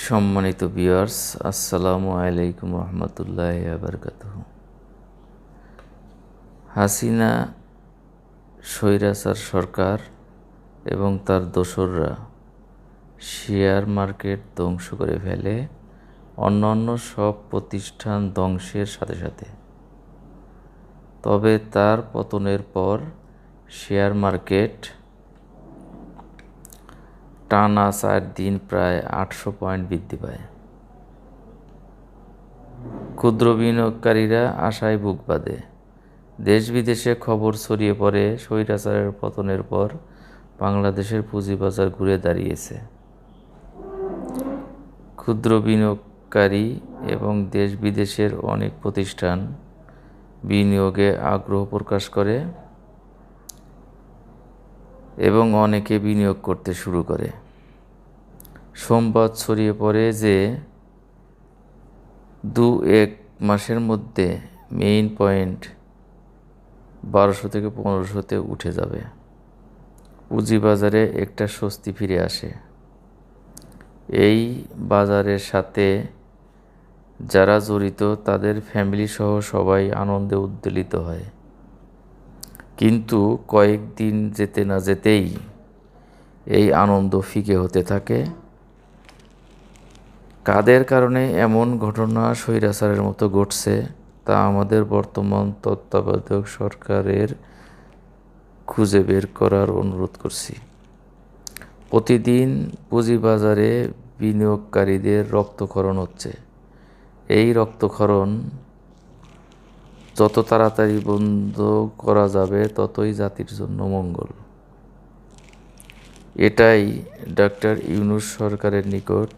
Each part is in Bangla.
সম্মানিত ভিউয়ার্স, আসসালামু আলাইকুম রহমতুল্লাহি ওয়া বারাকাতুহু। হাসিনা স্বৈরাচার সরকার এবং তার দোসররা শেয়ার মার্কেট ধ্বংস করে ফেলে, অন্যান্য সব প্রতিষ্ঠান ধ্বংসের সাথে সাথে। তবে তার পতনের পর শেয়ার মার্কেট টানা 4 দিন প্রায় 800 পয়েন্ট বৃদ্ধি পায়। ক্ষুদ্র বিনিয়োগকারীরা আশায় বুক বাঁধে। দেশ বিদেশে খবর ছড়িয়ে পড়ে স্বৈরাচারের পতনের পর বাংলাদেশের পুঁজিবাজার ঘুরে দাঁড়িয়েছে। ক্ষুদ্র বিনিয়োগকারী এবং দেশ বিদেশের অনেক প্রতিষ্ঠান বিনিয়োগে আগ্রহ প্রকাশ করে এবং অনেকে বিনিয়োগ করতে শুরু করে। সংবাদ ছড়িয়ে পড়ে যে 2-1 মাসের মধ্যে মেইন পয়েন্ট 1200 থেকে 1500-তে উঠে যাবে। পুঁজিবাজারে একটা স্বস্তি ফিরে আসে। এই বাজারের সাথে যারা জড়িত তাদের ফ্যামিলি সহ সবাই আনন্দে উদ্বেলিত হয়। কিন্তু কয়েকদিন যেতে না যেতেই এই আনন্দ ফিকে হতে থাকে। কাদের কারণে এমন ঘটনা স্বৈরাচারের মতো ঘটছে তা আমাদের বর্তমান তত্ত্বাবধায়ক সরকারের খুঁজে বের করার অনুরোধ করছি। প্রতিদিন পুঁজিবাজারে বিনিয়োগকারীদের রক্তক্ষরণ হচ্ছে। এই রক্তক্ষরণ যত তাড়াতাড়ি বন্ধ করা যাবে ততই জাতির জন্য মঙ্গল। এটাই ডক্টর ইউনূস সরকারের নিকট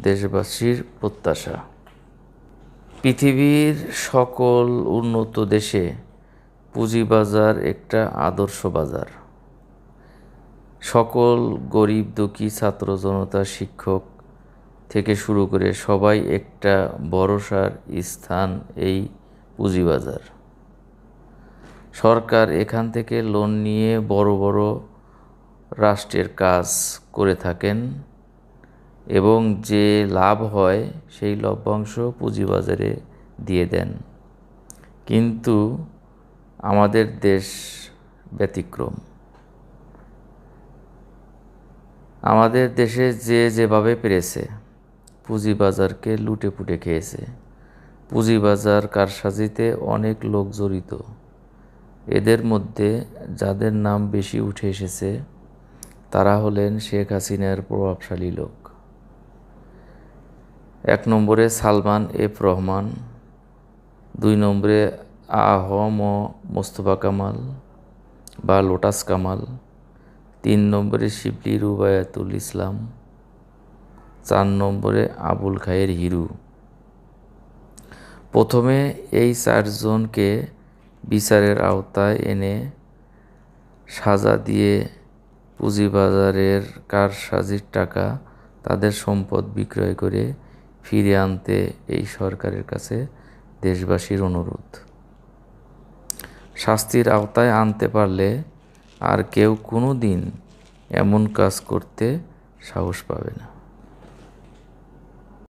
দেশবাসীর প্রত্যাশা। পৃথিবীর সকল উন্নত দেশে পুঁজিবাজার একটা আদর্শ বাজার। সকল গরিব দুঃখী ছাত্র জনতা শিক্ষক থেকে শুরু করে সবাই একটা ভরসার স্থান এই পুঁজিবাজার। সরকার এখান থেকে লোন নিয়ে বড় বড় রাষ্ট্রের কাজ করে থাকেন এবং যে লাভ হয় সেই লভ্যাংশ পুঁজিবাজারে দিয়ে দেন। কিন্তু আমাদের দেশ ব্যতিক্রম। আমাদের দেশে যে যেভাবে পেরেছে পুঁজিবাজারকে লুটে পুটে খেয়েছে। পুঁজিবাজার কারসাজিতে অনেক লোক জড়িত। এদের মধ্যে যাদের নাম বেশি উঠে এসেছে তারা হলেন শেখ হাসিনার প্রভাবশালী লোক। 1 নম্বরে সালমান এফ রহমান, 2 নম্বরে আ.হ.ম মোস্তফা কামাল বা লোটাস কামাল, 3 নম্বরে শিবলি রুবায়াতুল ইসলাম, 4 নম্বরে আবুল খায়ের হিরু। প্রথমে এই 4 জনকে বিচারের আওতায় এনে সাজা দিয়ে পুঁজিবাজারের কারসাজির টাকা তাদের সম্পদ বিক্রয় করে ফিরিয়ে আনতে এই সরকারের কাছে দেশবাসীর অনুরোধ। শাস্তির আওতায় আনতে পারলে আর কেউ কোনো দিন এমন কাজ করতে সাহস পাবে না।